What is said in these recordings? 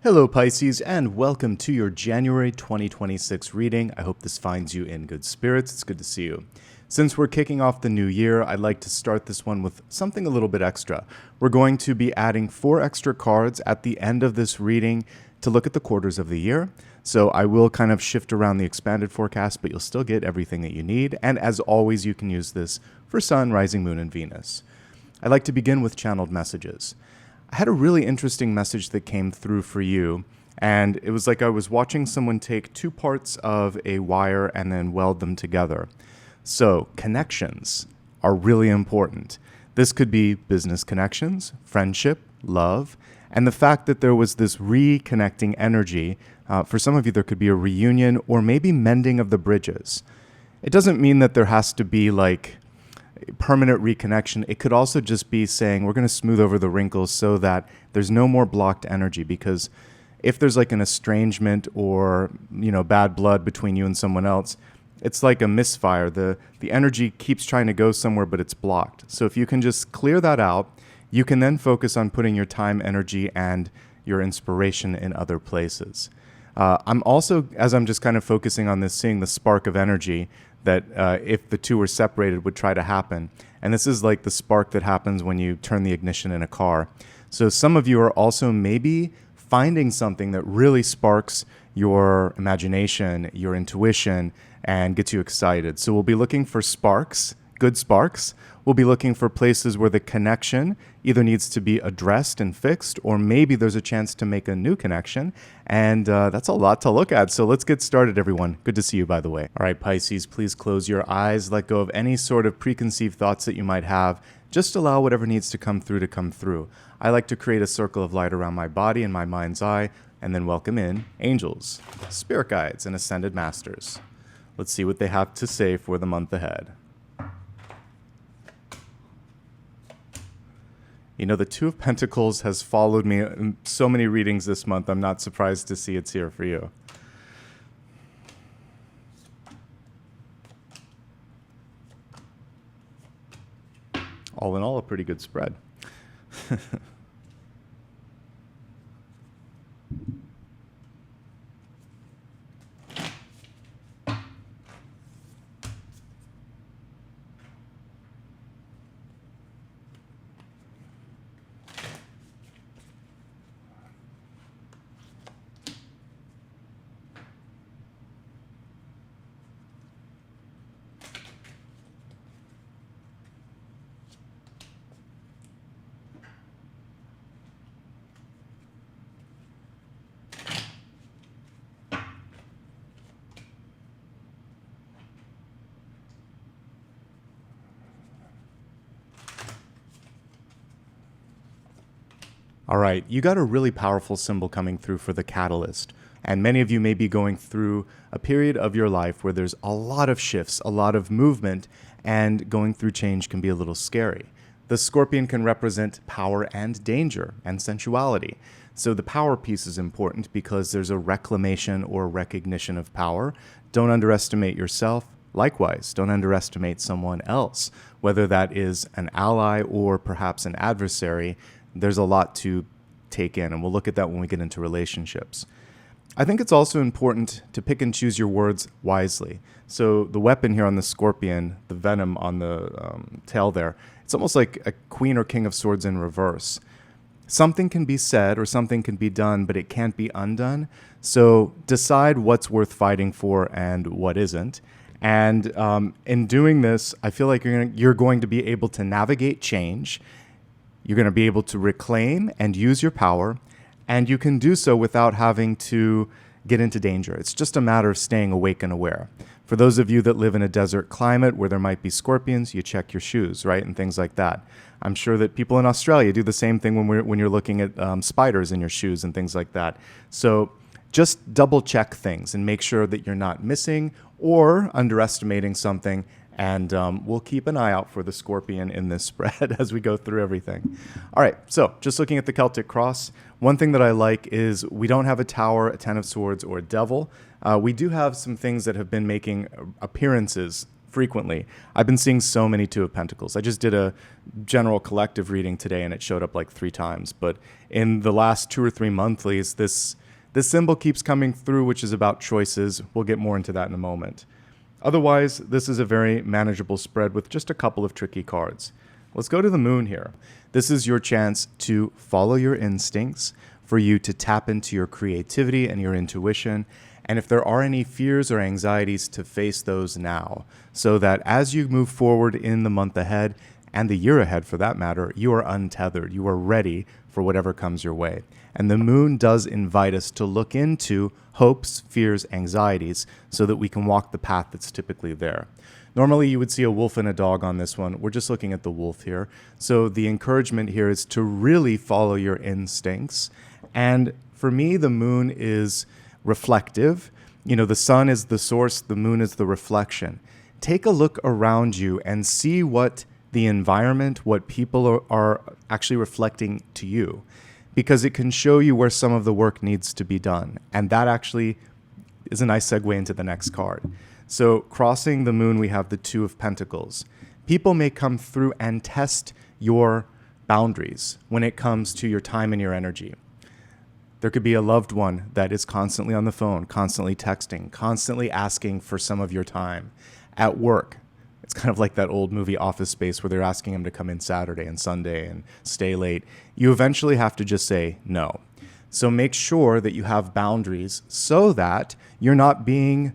Hello Pisces, and welcome to your January 2026 reading. I hope this finds you in good spirits. It's good to see you. Since we're kicking off the new year, I'd like to start this one with something a little bit extra. We're going to be adding 4 extra cards at the end of this reading to look at the quarters of the year. So I will kind of shift around the expanded forecast, but you'll still get everything that you need. And as always, you can use this for Sun, Rising Moon, and Venus. I'd like to begin with channeled messages. I had a really interesting message that came through for you, and it was like I was watching someone take 2 parts of a wire and then weld them together. So connections are really important. This could be business connections, friendship, love, and the fact that there was this reconnecting energy. For some of you, there could be a reunion or maybe mending of the bridges. It doesn't mean that there has to be like permanent reconnection. It could also just be saying we're going to smooth over the wrinkles so that there's no more blocked energy, because if there's like an estrangement or bad blood between you and someone else, it's like a misfire. The energy keeps trying to go somewhere, but it's blocked. So if you can just clear that out, you can then focus on putting your time, energy, and your inspiration in other places. I'm also, as I'm just kind of focusing on this, seeing the spark of energy that if the two were separated would try to happen. And this is like the spark that happens when you turn the ignition in a car. So some of you are also maybe finding something that really sparks your imagination, your intuition, and gets you excited. So we'll be looking for sparks, good sparks. We'll be looking for places where the connection either needs to be addressed and fixed, or maybe there's a chance to make a new connection. And that's a lot to look at. So let's get started, everyone. Good to see you, by the way. All right, Pisces, please close your eyes. Let go of any sort of preconceived thoughts that you might have. Just allow whatever needs to come through. I like to create a circle of light around my body and my mind's eye, and then welcome in angels, spirit guides, and ascended masters. Let's see what they have to say for the month ahead. The Two of Pentacles has followed me in so many readings this month. I'm not surprised to see it's here for you. All in all, a pretty good spread. All right, you got a really powerful symbol coming through for the catalyst. And many of you may be going through a period of your life where there's a lot of shifts, a lot of movement, and going through change can be a little scary. The scorpion can represent power and danger and sensuality. So the power piece is important because there's a reclamation or recognition of power. Don't underestimate yourself. Likewise, don't underestimate someone else, whether that is an ally or perhaps an adversary. There's a lot to take in, and we'll look at that when we get into relationships. I think it's also important to pick and choose your words wisely. So the weapon here on the scorpion, the venom on the tail there, it's almost like a queen or king of swords in reverse. Something can be said or something can be done, but it can't be undone. So decide what's worth fighting for and what isn't. And in doing this, I feel like you're going to be able to navigate change. You're going to be able to reclaim and use your power, and you can do so without having to get into danger. It's just a matter of staying awake and aware. For those of you that live in a desert climate where there might be scorpions, you check your shoes, right, and things like that. I'm sure that people in Australia do the same thing when you're looking at spiders in your shoes and things like that. So just double check things and make sure that you're not missing or underestimating something. And we'll keep an eye out for the scorpion in this spread as we go through everything. All right, so just looking at the Celtic Cross, one thing that I like is we don't have a tower, a 10 of swords, or a devil. We do have some things that have been making appearances frequently. I've been seeing so many Two of Pentacles. I just did a general collective reading today and it showed up like 3 times. But in the last 2 or 3 monthlies, this symbol keeps coming through, which is about choices. We'll get more into that in a moment. Otherwise, this is a very manageable spread with just a couple of tricky cards. Let's go to the moon here. This is your chance to follow your instincts, for you to tap into your creativity and your intuition. And if there are any fears or anxieties, to face those now, so that as you move forward in the month ahead, and the year ahead for that matter, you are untethered. You are ready for whatever comes your way. And the moon does invite us to look into hopes, fears, anxieties, so that we can walk the path that's typically there. Normally you would see a wolf and a dog on this one. We're just looking at the wolf here. So the encouragement here is to really follow your instincts. And for me, the moon is reflective. You know, the sun is the source, the moon is the reflection. Take a look around you and see what the environment, what people are actually reflecting to you, because it can show you where some of the work needs to be done. And that actually is a nice segue into the next card. So crossing the moon, we have the Two of Pentacles. People may come through and test your boundaries when it comes to your time and your energy. There could be a loved one that is constantly on the phone, constantly texting, constantly asking for some of your time. At work, it's kind of like that old movie Office Space where they're asking him to come in Saturday and Sunday and stay late. You eventually have to just say no. So make sure that you have boundaries so that you're not being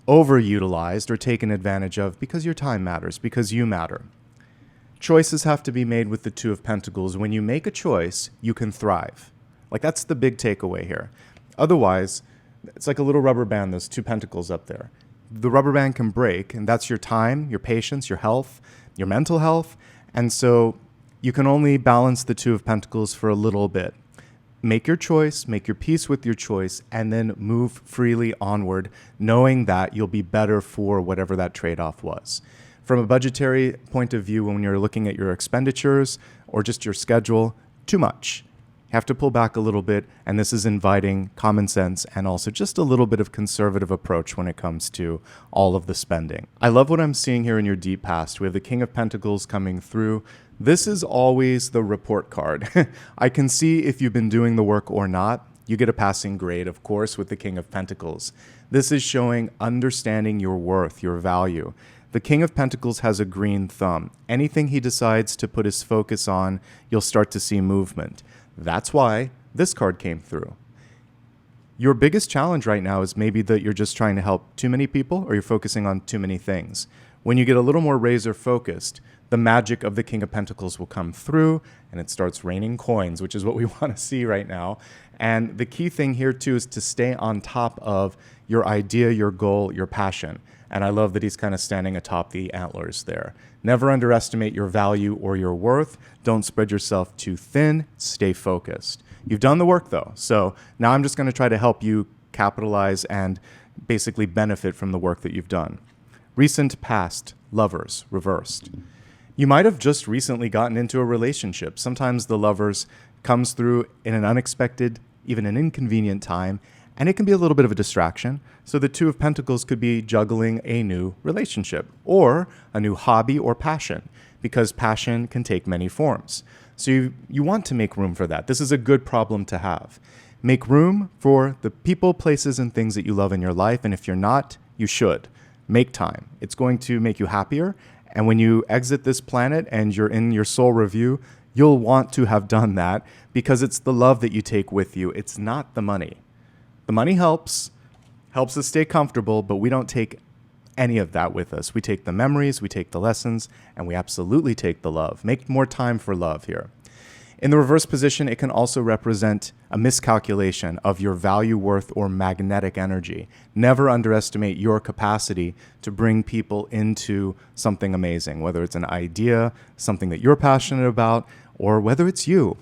overutilized or taken advantage of, because your time matters, because you matter. Choices have to be made with the Two of Pentacles. When you make a choice, you can thrive. Like, that's the big takeaway here. Otherwise, it's like a little rubber band, those 2 pentacles up there. The rubber band can break, and that's your time, your patience, your health, your mental health. And so you can only balance the Two of Pentacles for a little bit. Make your choice, make your peace with your choice, and then move freely onward, knowing that you'll be better for whatever that trade-off was. From a budgetary point of view, when you're looking at your expenditures or just your schedule, too much. You have to pull back a little bit, and this is inviting common sense and also just a little bit of conservative approach when it comes to all of the spending. I love what I'm seeing here in your deep past. We have the King of Pentacles coming through. This is always the report card. I can see if you've been doing the work or not. You get a passing grade, of course, with the King of Pentacles. This is showing understanding your worth, your value. The King of Pentacles has a green thumb. Anything he decides to put his focus on, you'll start to see movement. That's why this card came through. Your biggest challenge right now is maybe that you're just trying to help too many people, or you're focusing on too many things. When you get a little more razor focused, the magic of the King of Pentacles will come through and it starts raining coins, which is what we want to see right now. And the key thing here too is to stay on top of your idea, your goal, your passion. And I love that he's kind of standing atop the antlers there. Never underestimate your value or your worth. Don't spread yourself too thin. Stay focused. You've done the work though. So now I'm just going to try to help you capitalize and basically benefit from the work that you've done. Recent past, lovers, reversed. You might have just recently gotten into a relationship. Sometimes the lovers comes through in an unexpected, even an inconvenient time, and it can be a little bit of a distraction. So the Two of Pentacles could be juggling a new relationship or a new hobby or passion, because passion can take many forms. So you want to make room for that. This is a good problem to have. Make room for the people, places, and things that you love in your life. And if you're not, you should. Make time. It's going to make you happier. And when you exit this planet and you're in your soul review, you'll want to have done that, because it's the love that you take with you. It's not the money. The money helps us stay comfortable, but we don't take any of that with us. We take the memories, we take the lessons, and we absolutely take the love. Make more time for love here. In the reverse position, it can also represent a miscalculation of your value, worth, or magnetic energy. Never underestimate your capacity to bring people into something amazing, whether it's an idea, something that you're passionate about, or whether it's you.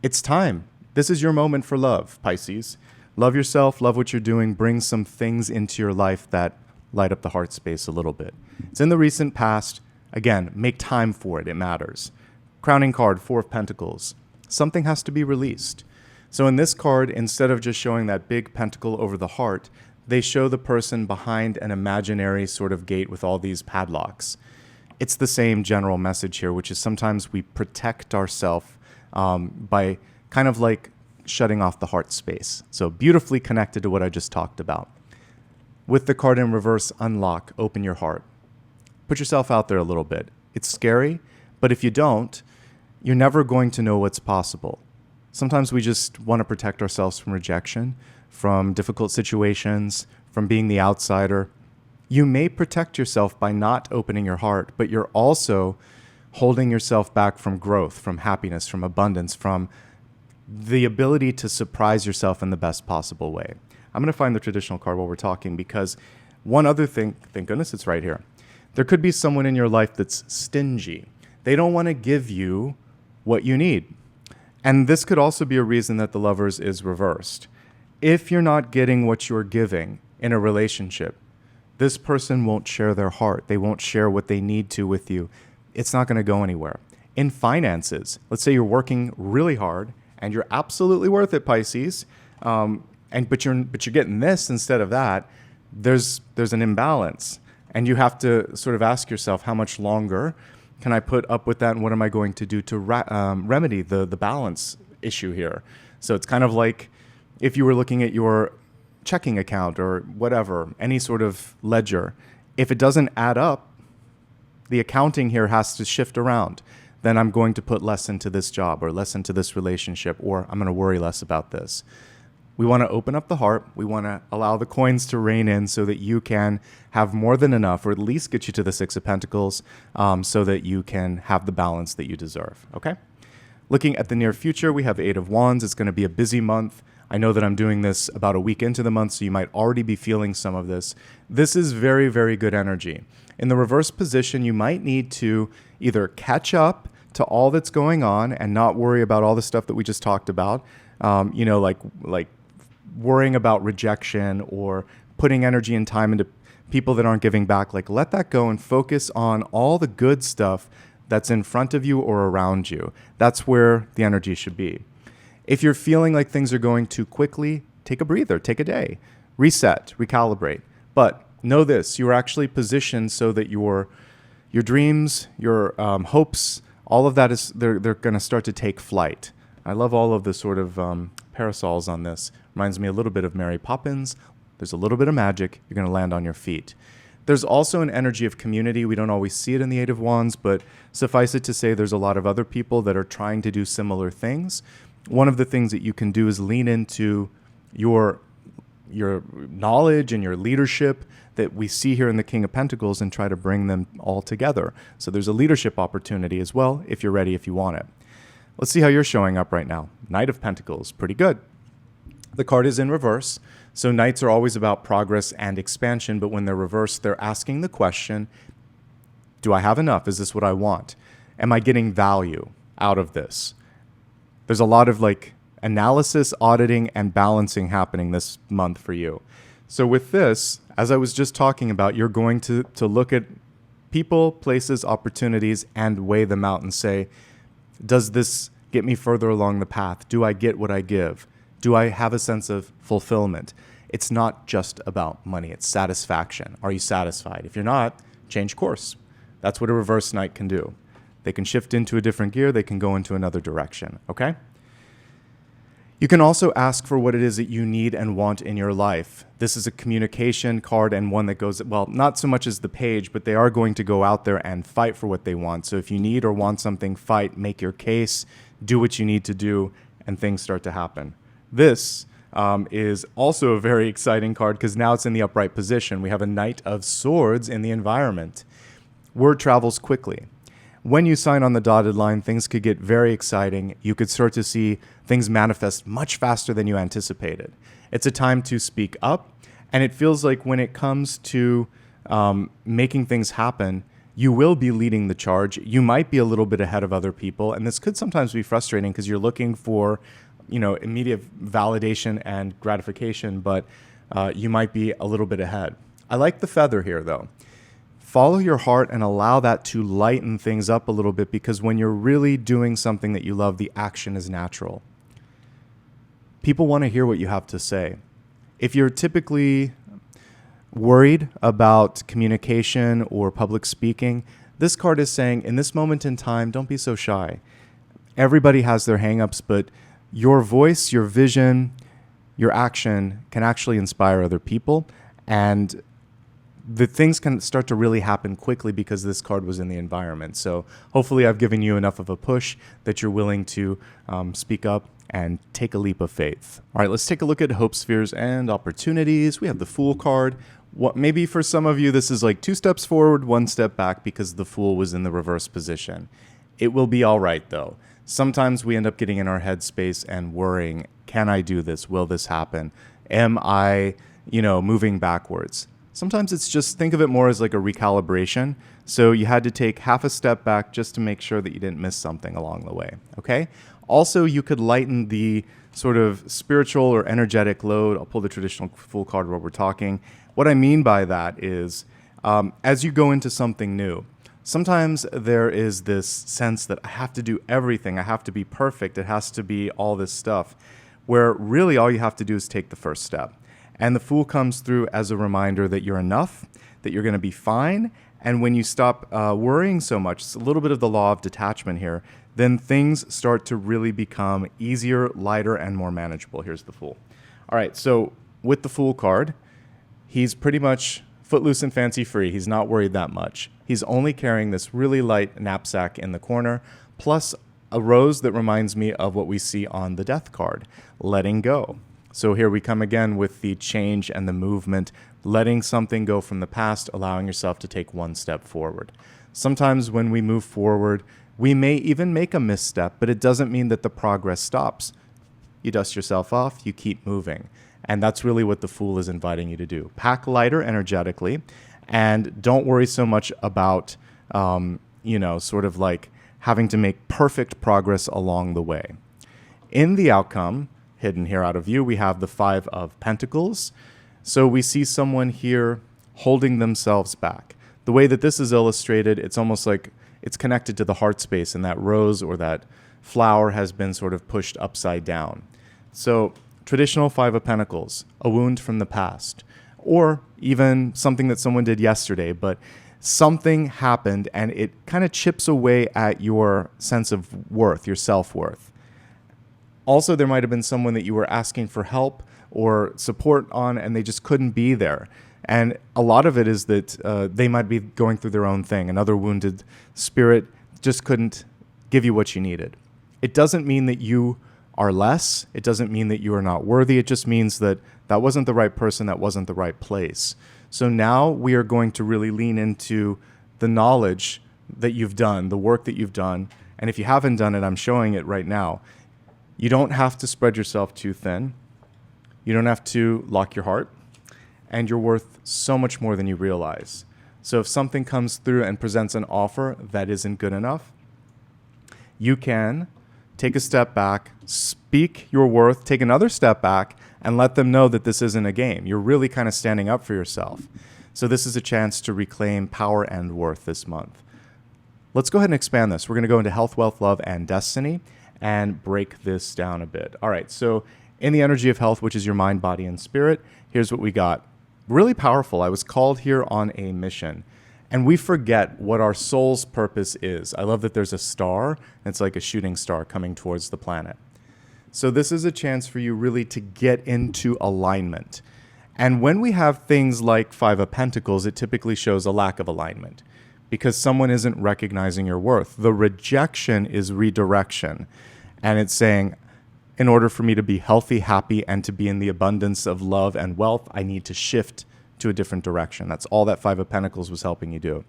It's time. This is your moment for love, Pisces. Love yourself, love what you're doing, bring some things into your life that light up the heart space a little bit. It's in the recent past. Again, make time for it. It matters. Crowning card, Four of Pentacles. Something has to be released. So in this card, instead of just showing that big pentacle over the heart, they show the person behind an imaginary sort of gate with all these padlocks. It's the same general message here, which is sometimes we protect ourselves by kind of like shutting off the heart space. So beautifully connected to what I just talked about. With the card in reverse, unlock, open your heart. Put yourself out there a little bit. It's scary, but if you don't, you're never going to know what's possible. Sometimes we just want to protect ourselves from rejection, from difficult situations, from being the outsider. You may protect yourself by not opening your heart, but you're also holding yourself back from growth, from happiness, from abundance, from the ability to surprise yourself in the best possible way. I'm going to find the traditional card while we're talking, because one other thing, thank goodness it's right here. There could be someone in your life that's stingy. They don't want to give you what you need. And this could also be a reason that the Lovers is reversed. If you're not getting what you're giving in a relationship, this person won't share their heart. They won't share what they need to with you. It's not going to go anywhere. In finances, let's say you're working really hard and you're absolutely worth it, Pisces, but you're getting this instead of that. There's an imbalance, and you have to sort of ask yourself, how much longer can I put up with that, and what am I going to do to remedy the balance issue here? So it's kind of like if you were looking at your checking account or whatever, any sort of ledger. If it doesn't add up, the accounting here has to shift around. Then I'm going to put less into this job or less into this relationship, or I'm going to worry less about this. We want to open up the heart. We want to allow the coins to rain in so that you can have more than enough, or at least get you to the Six of Pentacles, so that you can have the balance that you deserve. Okay? Looking at the near future, we have Eight of Wands. It's going to be a busy month. I know that I'm doing this about a week into the month, so you might already be feeling some of this. This is very, very good energy. In the reverse position, you might need to either catch up to all that's going on and not worry about all the stuff that we just talked about, like worrying about rejection or putting energy and time into people that aren't giving back. Like, let that go and focus on all the good stuff that's in front of you or around you. That's where the energy should be. If you're feeling like things are going too quickly, take a breather, take a day, reset, recalibrate. But know this, you're actually positioned so that your dreams, your hopes, all of that they're going to start to take flight. I love all of the sort of parasols on this. Reminds me a little bit of Mary Poppins. There's a little bit of magic. You're going to land on your feet. There's also an energy of community. We don't always see it in the Eight of Wands, but suffice it to say there's a lot of other people that are trying to do similar things. One of the things that you can do is lean into your knowledge and your leadership that we see here in the King of Pentacles and try to bring them all together. So there's a leadership opportunity as well if you're ready, if you want it. Let's see how you're showing up right now. Knight of Pentacles, pretty good. The card is in reverse. So Knights are always about progress and expansion, but when they're reversed, they're asking the question, do I have enough? Is this what I want? Am I getting value out of this? There's a lot of analysis, auditing, and balancing happening this month for you. So with this, as I was just talking about, you're going to look at people, places, opportunities, and weigh them out and say, does this get me further along the path? Do I get what I give? Do I have a sense of fulfillment? It's not just about money. It's satisfaction. Are you satisfied? If you're not, change course. That's what a reverse Knight can do. They can shift into a different gear. They can go into another direction, okay? You can also ask for what it is that you need and want in your life. This is a communication card and one that goes, well, not so much as the page, but they are going to go out there and fight for what they want. So if you need or want something, fight, make your case, do what you need to do, and things start to happen. This is also a very exciting card because now it's in the upright position. We have a Knight of Swords in the environment. Word travels quickly. When you sign on the dotted line, things could get very exciting. You could start to see things manifest much faster than you anticipated. It's a time to speak up, and it feels like when it comes to making things happen, you will be leading the charge. You might be a little bit ahead of other people, and this could sometimes be frustrating because you're looking for, immediate validation and gratification, but you might be a little bit ahead. I like the feather here, though. Follow your heart and allow that to lighten things up a little bit, because when you're really doing something that you love, the action is natural. People want to hear what you have to say. If you're typically worried about communication or public speaking, this card is saying, in this moment in time, don't be so shy. Everybody has their hangups, but your voice, your vision, your action can actually inspire other people. And the things can start to really happen quickly because this card was in the environment. So hopefully I've given you enough of a push that you're willing to speak up and take a leap of faith. All right, let's take a look at hope spheres and opportunities. We have the Fool card. Maybe for some of you, this is like 2 steps forward, 1 step back because the Fool was in the reverse position. It will be all right, though. Sometimes we end up getting in our headspace and worrying, can I do this? Will this happen? Am I, moving backwards? Sometimes it's just, think of it more as like a recalibration. So you had to take half a step back just to make sure that you didn't miss something along the way, okay? Also, you could lighten the sort of spiritual or energetic load. I'll pull the traditional Fool card while we're talking. What I mean by that is, as you go into something new, sometimes there is this sense that I have to do everything. I have to be perfect. It has to be all this stuff, where really all you have to do is take the first step. And the Fool comes through as a reminder that you're enough, that you're going to be fine. And when you stop worrying so much, it's a little bit of the law of detachment here, then things start to really become easier, lighter, and more manageable. Here's the Fool. All right, so with the Fool card, he's pretty much footloose and fancy-free. He's not worried that much. He's only carrying this really light knapsack in the corner, plus a rose that reminds me of what we see on the Death card, letting go. So here we come again with the change and the movement, letting something go from the past, allowing yourself to take 1 step forward. Sometimes when we move forward, we may even make a misstep, but it doesn't mean that the progress stops. You dust yourself off, you keep moving. And that's really what the Fool is inviting you to do. Pack lighter energetically, and don't worry so much about, sort of like having to make perfect progress along the way. In the outcome, hidden here out of view, we have the 5 of Pentacles. So we see someone here holding themselves back. The way that this is illustrated, it's almost like it's connected to the heart space, and that rose or that flower has been sort of pushed upside down. So traditional 5 of Pentacles, a wound from the past, or even something that someone did yesterday, but something happened and it kind of chips away at your sense of worth, your self-worth. Also, there might have been someone that you were asking for help or support on and they just couldn't be there. And a lot of it is that they might be going through their own thing. Another wounded spirit just couldn't give you what you needed. It doesn't mean that you are less. It doesn't mean that you are not worthy. It just means that that wasn't the right person, that wasn't the right place. So now we are going to really lean into the knowledge that you've done, the work that you've done. And if you haven't done it, I'm showing it right now. You don't have to spread yourself too thin. You don't have to lock your heart. And you're worth so much more than you realize. So if something comes through and presents an offer that isn't good enough, you can take a step back, speak your worth, take another step back, and let them know that this isn't a game. You're really kind of standing up for yourself. So this is a chance to reclaim power and worth this month. Let's go ahead and expand this. We're going to go into health, wealth, love, and destiny and break this down a bit. All right, so in the energy of health, which is your mind, body, and spirit, here's what we got. Really powerful. I was called here on a mission. And we forget what our soul's purpose is. I love that there's a star. It's like a shooting star coming towards the planet. So this is a chance for you really to get into alignment. And when we have things like 5 of Pentacles, it typically shows a lack of alignment because someone isn't recognizing your worth. The rejection is redirection. And it's saying, in order for me to be healthy, happy, and to be in the abundance of love and wealth, I need to shift to a different direction. That's all that 5 of Pentacles was helping you do.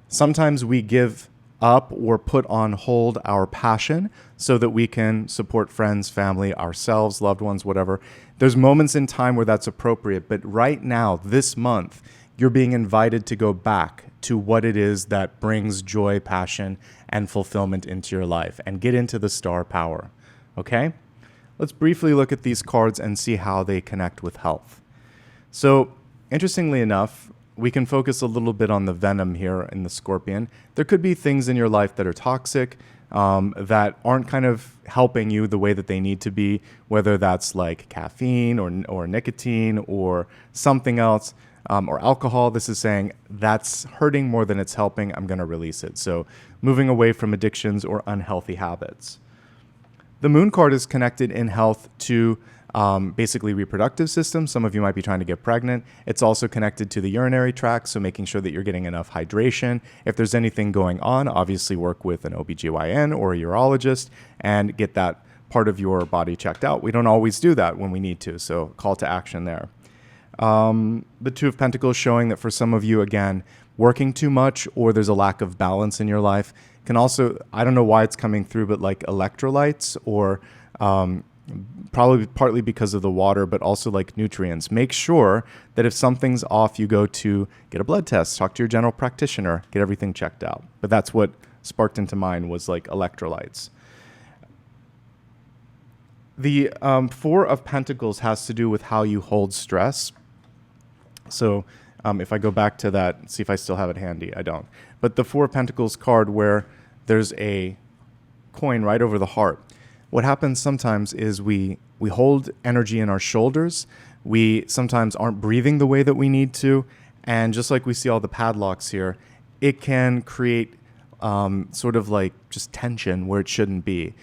Sometimes we give up or put on hold our passion so that we can support friends, family, ourselves, loved ones, whatever. There's moments in time where that's appropriate, but right now, this month, you're being invited to go back to what it is that brings joy, passion, and fulfillment into your life and get into the star power. Okay? Let's briefly look at these cards and see how they connect with health. So, interestingly enough, we can focus a little bit on the venom here in the Scorpion. There could be things in your life that are toxic, that aren't kind of helping you the way that they need to be, whether that's like caffeine or nicotine or something else. or alcohol. This is saying that's hurting more than it's helping. I'm going to release it. So moving away from addictions or unhealthy habits. The moon card is connected in health to basically reproductive system. Some of you might be trying to get pregnant. It's also connected to the urinary tract, so making sure that you're getting enough hydration. If there's anything going on, obviously work with an OBGYN or a urologist and get that part of your body checked out. We don't always do that when we need to, so call to action there. The Two of Pentacles showing that for some of you, again, working too much or there's a lack of balance in your life can also, I don't know why it's coming through, but like electrolytes or probably partly because of the water, but also like nutrients. Make sure that if something's off, you go to get a blood test, talk to your general practitioner, get everything checked out. But that's what sparked into mind was like electrolytes. The Four of Pentacles has to do with how you hold stress. So if I go back to that, see if I still have it handy. I don't. But the Four of Pentacles card where there's a coin right over the heart. What happens sometimes is we hold energy in our shoulders. We sometimes aren't breathing the way that we need to. And just like we see all the padlocks here, it can create sort of like just tension where it shouldn't be.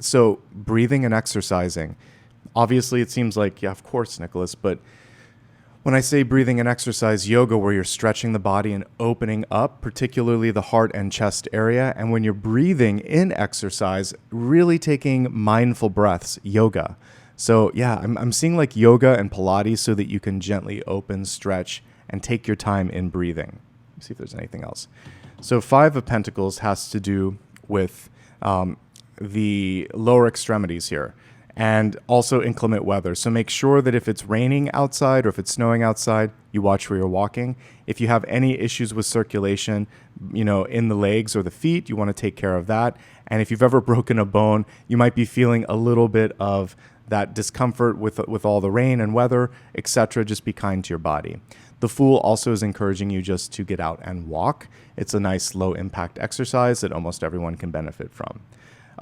So breathing and exercising. Obviously, it seems like, yeah, of course, Nicholas, but when I say breathing and exercise, yoga, where you're stretching the body and opening up, particularly the heart and chest area. And when you're breathing in exercise, really taking mindful breaths, yoga. So yeah, I'm seeing like yoga and Pilates so that you can gently open, stretch, and take your time in breathing. Let's see if there's anything else. So Five of Pentacles has to do with the lower extremities here. And also inclement weather. So make sure that if it's raining outside or if it's snowing outside, you watch where you're walking. If you have any issues with circulation, in the legs or the feet, you want to take care of that. And if you've ever broken a bone, you might be feeling a little bit of that discomfort with all the rain and weather, etc. Just be kind to your body. The Fool also is encouraging you just to get out and walk. It's a nice low impact exercise that almost everyone can benefit from.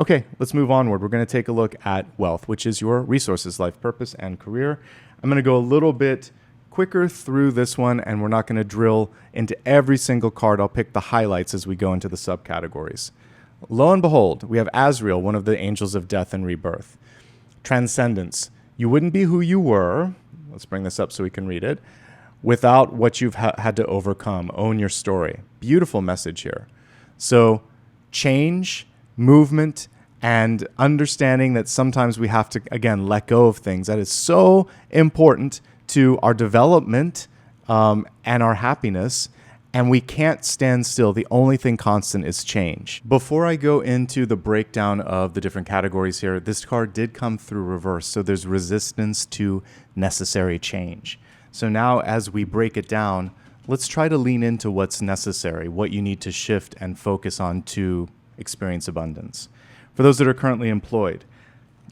Okay, let's move onward. We're going to take a look at wealth, which is your resources, life purpose, and career. I'm going to go a little bit quicker through this one, and we're not going to drill into every single card. I'll pick the highlights as we go into the subcategories. Lo and behold, we have Azrael, one of the angels of death and rebirth. Transcendence. You wouldn't be who you were. Let's bring this up so we can read it. Without what you've had to overcome. Own your story. Beautiful message here. So change, movement, and understanding that sometimes we have to, again, let go of things. That is so important to our development and our happiness, and we can't stand still. The only thing constant is change. Before I go into the breakdown of the different categories here, this card did come through reverse, so there's resistance to necessary change. So now as we break it down, let's try to lean into what's necessary, what you need to shift and focus on to experience abundance. For those that are currently employed,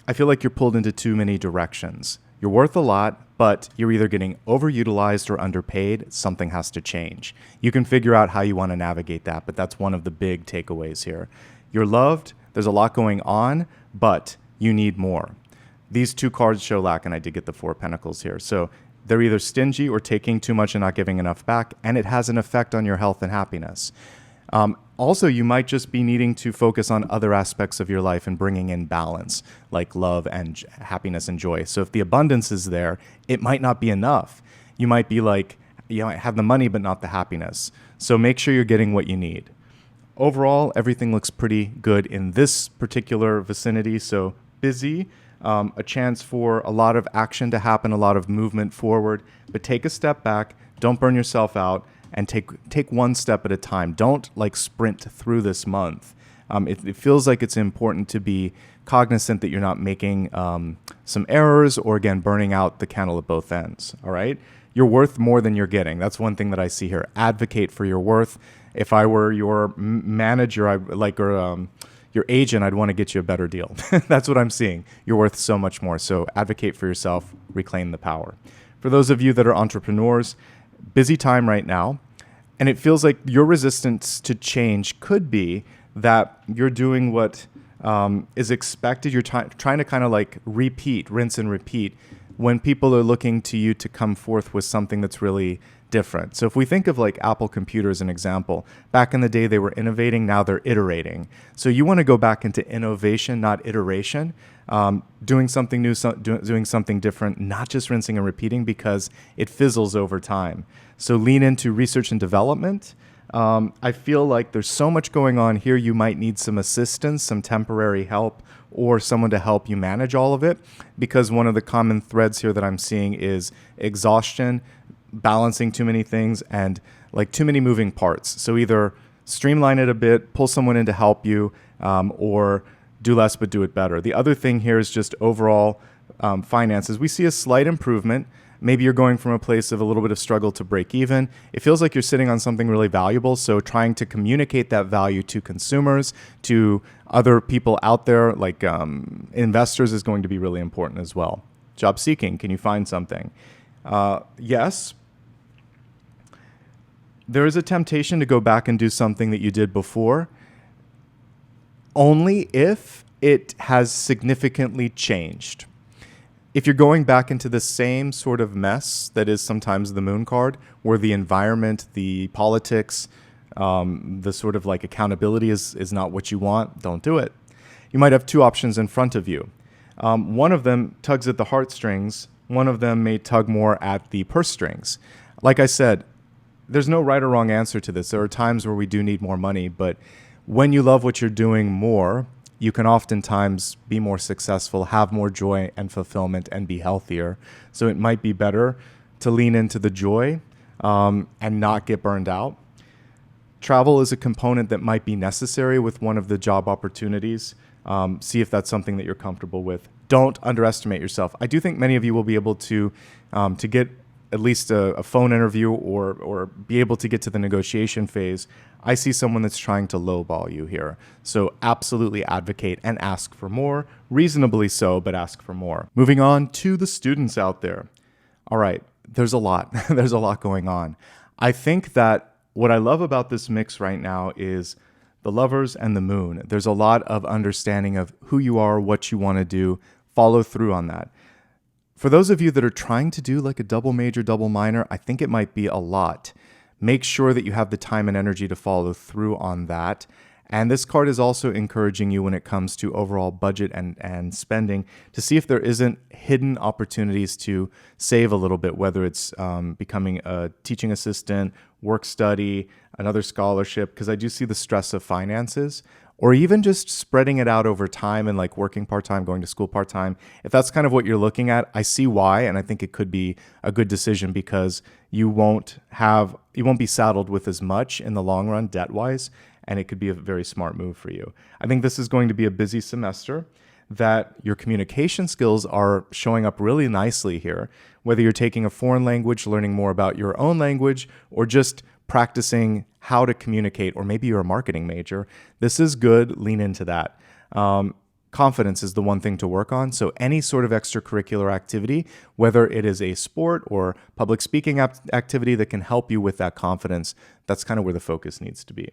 I feel like you're pulled into too many directions. You're worth a lot, but you're either getting overutilized or underpaid. Something has to change. You can figure out how you want to navigate that, but that's one of the big takeaways here. You're loved, there's a lot going on, but you need more. These two cards show lack, and I did get the Four of Pentacles here. So they're either stingy or taking too much and not giving enough back, and it has an effect on your health and happiness. Also, you might just be needing to focus on other aspects of your life and bringing in balance, like love and happiness and joy. So if the abundance is there, it might not be enough. You might be like, you might have the money, but not the happiness. So make sure you're getting what you need. Overall, everything looks pretty good in this particular vicinity. So busy, a chance for a lot of action to happen, a lot of movement forward, but take a step back, don't burn yourself out, and take one step at a time. Don't like sprint through this month. It feels like it's important to be cognizant that you're not making some errors or, again, burning out the candle at both ends, all right? You're worth more than you're getting. That's one thing that I see here. Advocate for your worth. If I were your manager, your agent, I'd want to get you a better deal. That's what I'm seeing. You're worth so much more. So advocate for yourself. Reclaim the power. For those of you that are entrepreneurs, busy time right now, and it feels like your resistance to change could be that you're doing what is expected. You're trying to kind of like rinse and repeat when people are looking to you to come forth with something that's really different. So if we think of like Apple Computer as an example, back in the day they were innovating, now they're iterating. So you want to go back into innovation, not iteration, doing something new, doing something different, not just rinsing and repeating, because it fizzles over time. So lean into research and development. I feel like there's so much going on here. You might need some assistance, some temporary help, or someone to help you manage all of it, because one of the common threads here that I'm seeing is exhaustion, balancing too many things, and like too many moving parts. So either streamline it a bit, pull someone in to help you, or do less but do it better. The other thing here is just overall finances. We see a slight improvement. Maybe you're going from a place of a little bit of struggle to break even. It feels like you're sitting on something really valuable, so trying to communicate that value to consumers, to other people out there, like investors, is going to be really important as well. Job seeking, can you find something? Yes. There is a temptation to go back and do something that you did before, only if it has significantly changed. If you're going back into the same sort of mess that is sometimes the moon card, where the environment, the politics, the sort of like accountability is not what you want, don't do it. You might have two options in front of you. One of them tugs at the heartstrings. One of them may tug more at the purse strings. Like I said, there's no right or wrong answer to this. There are times where we do need more money, but when you love what you're doing more, you can oftentimes be more successful, have more joy and fulfillment, and be healthier. So it might be better to lean into the joy and not get burned out. Travel is a component that might be necessary with one of the job opportunities. See if that's something that you're comfortable with. Don't underestimate yourself. I do think many of you will be able to get at least a phone interview or be able to get to the negotiation phase. I see someone that's trying to lowball you here. So absolutely advocate and ask for more. Reasonably so, but ask for more. Moving on to the students out there. All right, there's a lot. There's a lot going on. I think that what I love about this mix right now is the lovers and the moon. There's a lot of understanding of who you are, what you want to do, follow through on that. For those of you that are trying to do like a double major, double minor, I think it might be a lot. Make sure that you have the time and energy to follow through on that. And this card is also encouraging you when it comes to overall budget and spending to see if there isn't hidden opportunities to save a little bit, whether it's becoming a teaching assistant, work study, another scholarship, because I do see the stress of finances, or even just spreading it out over time and like working part-time, going to school part-time. If that's kind of what you're looking at, I see why, and I think it could be a good decision because you won't be saddled with as much in the long run debt-wise, and it could be a very smart move for you. I think this is going to be a busy semester, that your communication skills are showing up really nicely here, whether you're taking a foreign language, learning more about your own language, or just practicing how to communicate, or maybe you're a marketing major. This is good. Lean into that. Confidence is the one thing to work on. So any sort of extracurricular activity, whether it is a sport or public speaking activity that can help you with that confidence, that's kind of where the focus needs to be.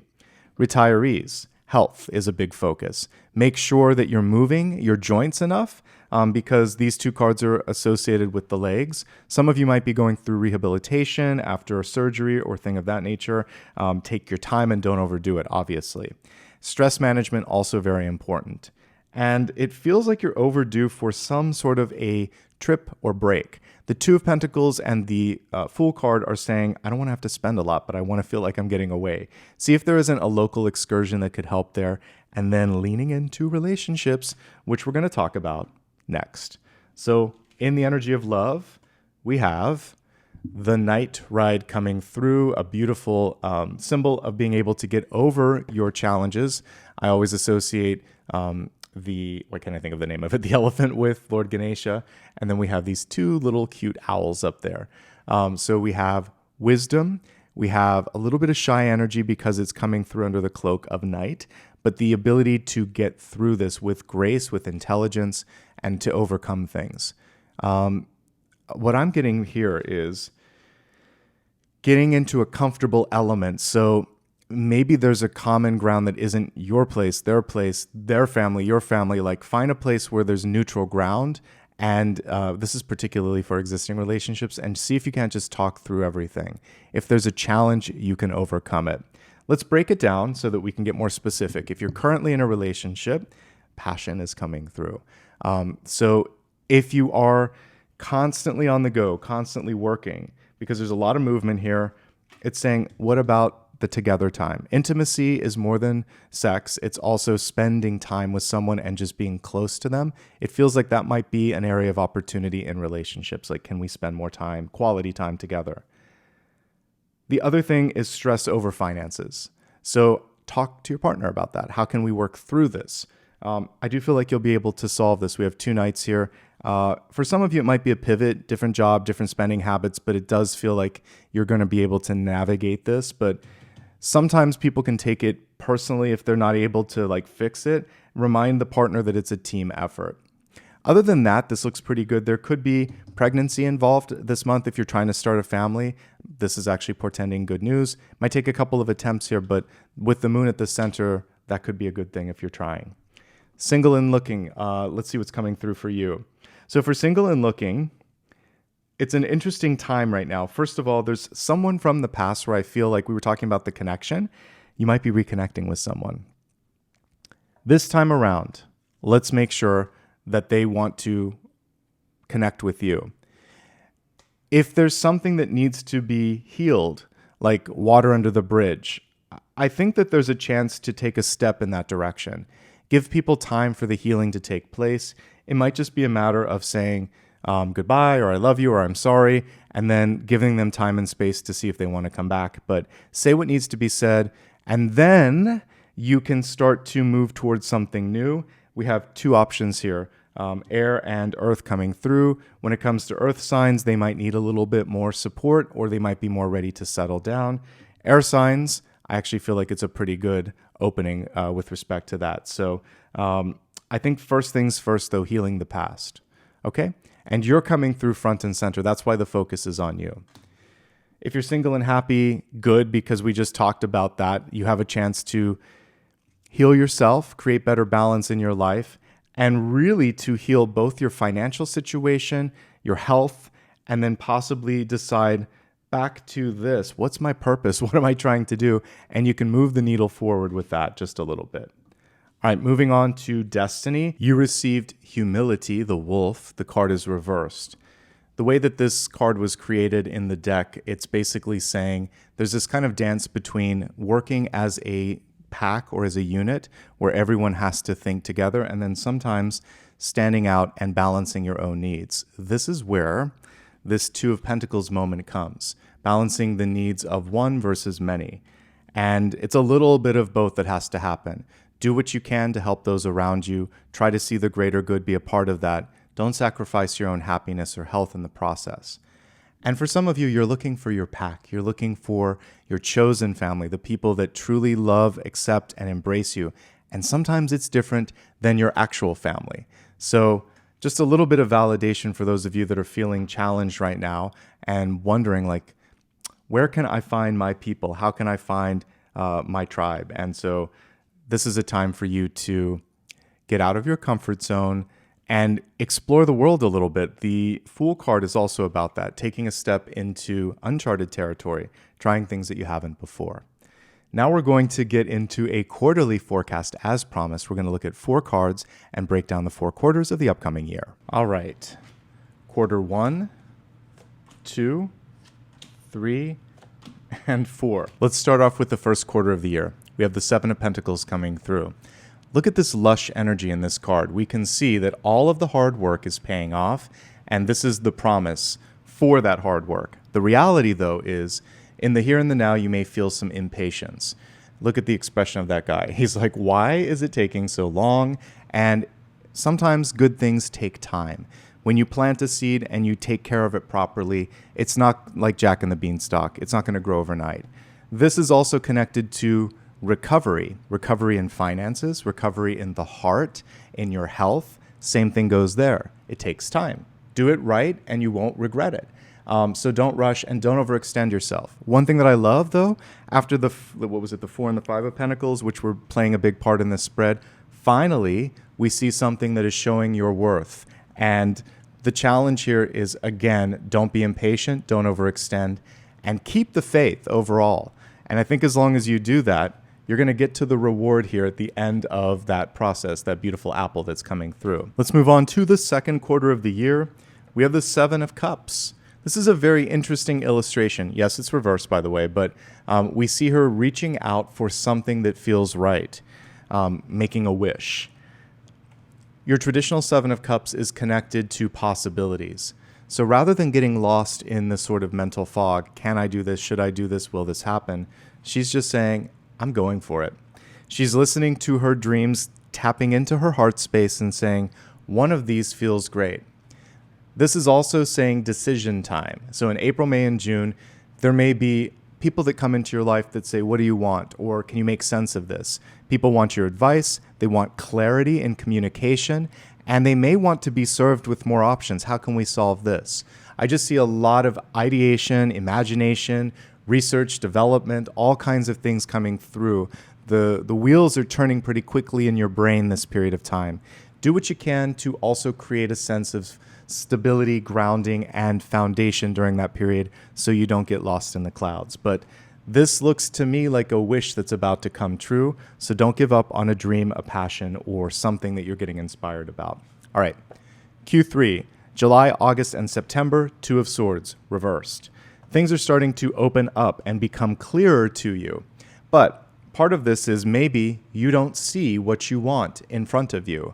Retirees, health is a big focus. Make sure that you're moving your joints enough because these two cards are associated with the legs. Some of you might be going through rehabilitation after a surgery or thing of that nature. Take your time and don't overdo it, obviously. Stress management, also very important. And it feels like you're overdue for some sort of a trip or break. The Two of Pentacles and the Fool card are saying, I don't want to have to spend a lot, but I want to feel like I'm getting away. See if there isn't a local excursion that could help there. And then leaning into relationships, which we're going to talk about next. So in the energy of love, we have the Night Ride coming through, a beautiful symbol of being able to get over your challenges. I always associate what can I think of the name of it? The elephant with Lord Ganesha. And then we have these two little cute owls up there. So we have wisdom. We have a little bit of shy energy because it's coming through under the cloak of night, but the ability to get through this with grace, with intelligence, and to overcome things. What I'm getting here is getting into a comfortable element. So maybe there's a common ground that isn't your place, their family, your family. Like find a place where there's neutral ground And this is particularly for existing relationships, and see if you can't just talk through everything. If there's a challenge, you can overcome it. Let's break it down so that we can get more specific. If you're currently in a relationship, passion is coming through. So if you are constantly on the go, constantly working, because there's a lot of movement here, it's saying, what about the together time? Intimacy is more than sex. It's also spending time with someone and just being close to them. It feels like that might be an area of opportunity in relationships. Like, can we spend more time, quality time together? The other thing is stress over finances. So talk to your partner about that. How can we work through this? I do feel like you'll be able to solve this. We have 2 nights here. For some of you, it might be a pivot, different job, different spending habits, but it does feel like you're going to be able to navigate this. But sometimes people can take it personally if they're not able to like fix it. Remind the partner that it's a team effort. Other than that, this looks pretty good. There could be pregnancy involved this month if you're trying to start a family. This is actually portending good news. Might take a couple of attempts here, but with the moon at the center, that could be a good thing if you're trying. Single and looking, let's see what's coming through for you. So for single and looking, it's an interesting time right now. First of all, there's someone from the past where I feel like we were talking about the connection. You might be reconnecting with someone. This time around, let's make sure that they want to connect with you. If there's something that needs to be healed, like water under the bridge, I think that there's a chance to take a step in that direction. Give people time for the healing to take place. It might just be a matter of saying goodbye, or I love you, or I'm sorry, and then giving them time and space to see if they want to come back. But say what needs to be said, and then you can start to move towards something new. We have 2 options here, air and earth coming through. When it comes to earth signs, they might need a little bit more support, or they might be more ready to settle down. Air signs, I actually feel like it's a pretty good opening with respect to that. So I think first things first, though, healing the past. Okay? And you're coming through front and center. That's why the focus is on you. If you're single and happy, good, because we just talked about that. You have a chance to heal yourself, create better balance in your life, and really to heal both your financial situation, your health, and then possibly decide back to this. What's my purpose? What am I trying to do? And you can move the needle forward with that just a little bit. All right, moving on to destiny. You received humility, the wolf. The card is reversed. The way that this card was created in the deck, it's basically saying there's this kind of dance between working as a pack or as a unit where everyone has to think together, and then sometimes standing out and balancing your own needs. This is where this 2 of Pentacles moment comes, balancing the needs of one versus many. And it's a little bit of both that has to happen. Do what you can to help those around you. Try to see the greater good, be a part of that. Don't sacrifice your own happiness or health in the process. And for some of you, you're looking for your pack. You're looking for your chosen family, the people that truly love, accept, and embrace you. And sometimes it's different than your actual family. So just a little bit of validation for those of you that are feeling challenged right now and wondering, like, where can I find my people? How can I find my tribe? And so this is a time for you to get out of your comfort zone and explore the world a little bit. The Fool card is also about that, taking a step into uncharted territory, trying things that you haven't before. Now we're going to get into a quarterly forecast as promised. We're going to look at 4 cards and break down the 4 quarters of the upcoming year. All right. Quarter 1, 2, 3, and 4. Let's start off with the first quarter of the year. We have the 7 of Pentacles coming through. Look at this lush energy in this card. We can see that all of the hard work is paying off, and this is the promise for that hard work. The reality, though, is in the here and the now, you may feel some impatience. Look at the expression of that guy. He's like, why is it taking so long? And sometimes good things take time. When you plant a seed and you take care of it properly, it's not like Jack and the Beanstalk. It's not going to grow overnight. This is also connected to recovery in finances, recovery in the heart, in your health. Same thing goes there. It takes time. Do it right and you won't regret it. So don't rush and don't overextend yourself. One thing that I love, though, after the 4 and the 5 of Pentacles, which were playing a big part in this spread, finally we see something that is showing your worth. And The challenge here is, again, don't be impatient, don't overextend, and keep the faith overall. And I think as long as you do that, you're going to get to the reward here at the end of that process, that beautiful apple that's coming through. Let's move on to the second quarter of the year. We have the Seven of Cups. This is a very interesting illustration. Yes, it's reversed, by the way, but we see her reaching out for something that feels right, making a wish. Your traditional Seven of Cups is connected to possibilities. So rather than getting lost in this sort of mental fog, can I do this? Should I do this? Will this happen? She's just saying, I'm going for it. She's listening to her dreams, tapping into her heart space and saying, one of these feels great. This is also saying decision time. So in April, May, and June, there may be people that come into your life that say, what do you want? Or can you make sense of this? People want your advice. They want clarity in communication. And they may want to be served with more options. How can we solve this? I just see a lot of ideation, imagination, research, development, all kinds of things coming through. The wheels are turning pretty quickly in your brain this period of time. Do what you can to also create a sense of stability, grounding, and foundation during that period so you don't get lost in the clouds. But this looks to me like a wish that's about to come true, so don't give up on a dream, a passion, or something that you're getting inspired about. All right, Q3, July, August, and September, Two of Swords, reversed. Things are starting to open up and become clearer to you. But part of this is maybe you don't see what you want in front of you.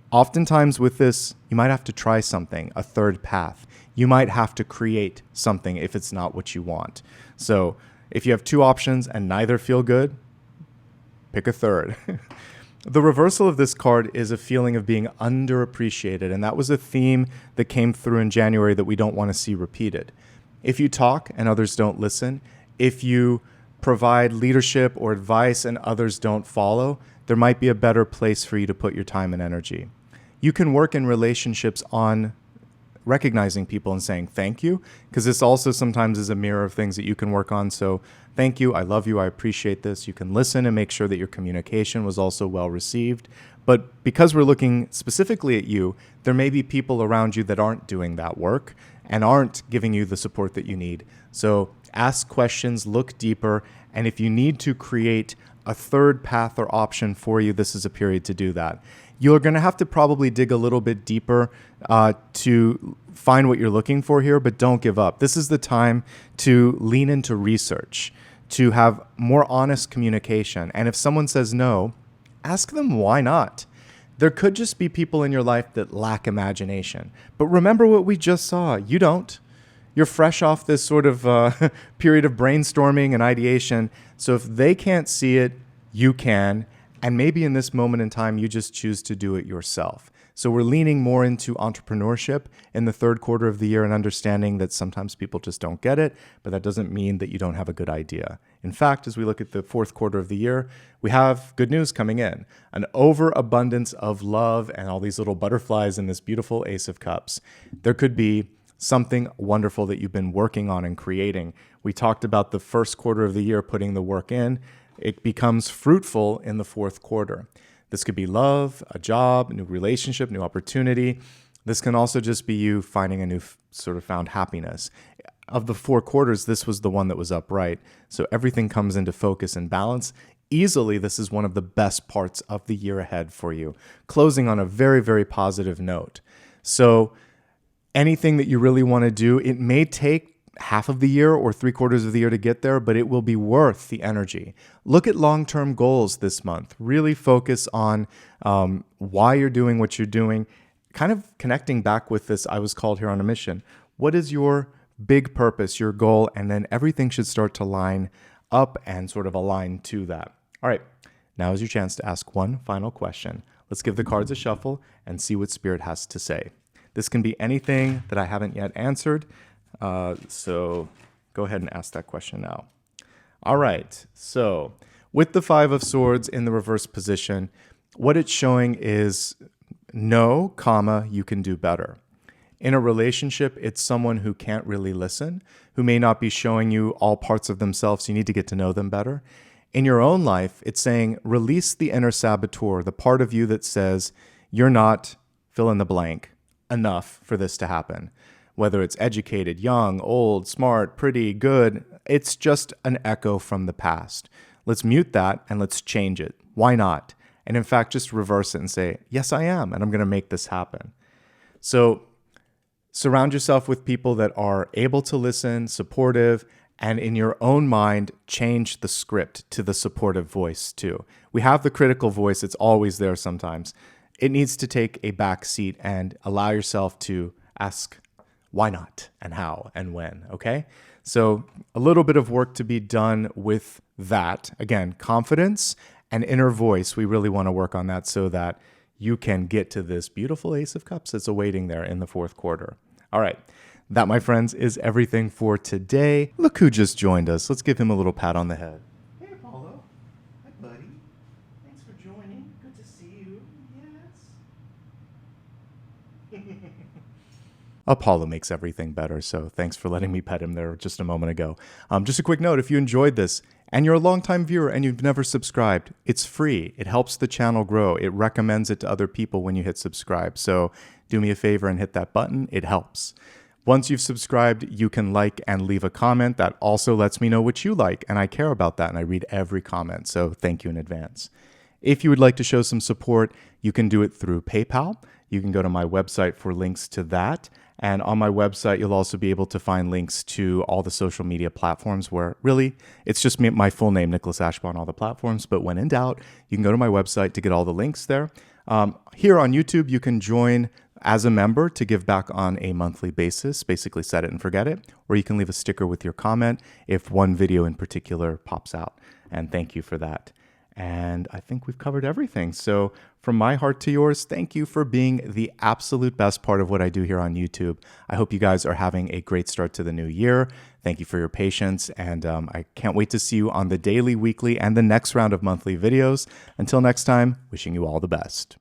Oftentimes with this, you might have to try something, a third path. You might have to create something if it's not what you want. So if you have two options and neither feel good, pick a third. The reversal of this card is a feeling of being underappreciated, and that was a theme that came through in January that we don't want to see repeated. If you talk and others don't listen, if you provide leadership or advice and others don't follow, there might be a better place for you to put your time and energy. You can work in relationships on recognizing people and saying thank you, because this also sometimes is a mirror of things that you can work on. So thank you, I love you, I appreciate this. You can listen and make sure that your communication was also well received. But because we're looking specifically at you, there may be people around you that aren't doing that work and aren't giving you the support that you need. So ask questions, look deeper, and if you need to create a third path or option for you, this is a period to do that. You're going to have to probably dig a little bit deeper to find what you're looking for here, but don't give up. This is the time to lean into research, to have more honest communication. And if someone says no, ask them why not. There could just be people in your life that lack imagination. But remember what we just saw. You don't. You're fresh off this sort of period of brainstorming and ideation. So if they can't see it, you can. And maybe in this moment in time, you just choose to do it yourself. So we're leaning more into entrepreneurship in the third quarter of the year and understanding that sometimes people just don't get it, but that doesn't mean that you don't have a good idea. In fact, as we look at the fourth quarter of the year, we have good news coming in, an overabundance of love and all these little butterflies in this beautiful Ace of Cups. There could be something wonderful that you've been working on and creating. We talked about the first quarter of the year, putting the work in. It becomes fruitful in the fourth quarter. This could be love, a job, a new relationship, new opportunity. This can also just be you finding a new sort of found happiness. Of the 4 quarters, this was the one that was upright. So everything comes into focus and balance. Easily, this is one of the best parts of the year ahead for you, closing on a very, very positive note. So anything that you really want to do, it may take half of the year or 3/4 of the year to get there, but it will be worth the energy. Look at long-term goals this month. Really focus on why you're doing what you're doing, kind of connecting back with this, I was called here on a mission. What is your big purpose, your goal? And then everything should start to line up and sort of align to that. All right, now is your chance to ask one final question. Let's give the cards a shuffle and see what Spirit has to say. This can be anything that I haven't yet answered. So go ahead and ask that question now. All right. So with the 5 of Swords in the reverse position, what it's showing is no, comma, you can do better. In a relationship, it's someone who can't really listen, who may not be showing you all parts of themselves. You need to get to know them better. In your own life, it's saying release the inner saboteur, the part of you that says you're not fill in the blank enough for this to happen. Whether it's educated, young, old, smart, pretty, good, it's just an echo from the past. Let's mute that and let's change it. Why not? And in fact, just reverse it and say, yes, I am, and I'm going to make this happen. So surround yourself with people that are able to listen, supportive, and in your own mind, change the script to the supportive voice too. We have the critical voice. It's always there sometimes. It needs to take a back seat and allow yourself to ask why not and how and when, okay? So a little bit of work to be done with that. Again, confidence and inner voice. We really want to work on that so that you can get to this beautiful Ace of Cups that's awaiting there in the fourth quarter. All right. That, my friends, is everything for today. Look who just joined us. Let's give him a little pat on the head. Hey, Apollo. Hi, buddy. Thanks for joining. Good to see you. Yes. Apollo makes everything better, so thanks for letting me pet him there just a moment ago. Just a quick note, if you enjoyed this and you're a longtime viewer and you've never subscribed, it's free. It helps the channel grow. It recommends it to other people when you hit subscribe. So do me a favor and hit that button. It helps. Once you've subscribed, you can like and leave a comment. That also lets me know what you like, and I care about that, and I read every comment, so thank you in advance. If you would like to show some support, you can do it through PayPal. You can go to my website for links to that, and on my website, you'll also be able to find links to all the social media platforms where really it's just my full name, Nicholas Ashbaugh, on all the platforms, but when in doubt, you can go to my website to get all the links there. Here on YouTube, you can join as a member to give back on a monthly basis, basically set it and forget it, or you can leave a sticker with your comment if one video in particular pops out. And thank you for that. And I think we've covered everything. So from my heart to yours, thank you for being the absolute best part of what I do here on YouTube. I hope you guys are having a great start to the new year. Thank you for your patience. And I can't wait to see you on the daily, weekly, and the next round of monthly videos. Until next time, wishing you all the best.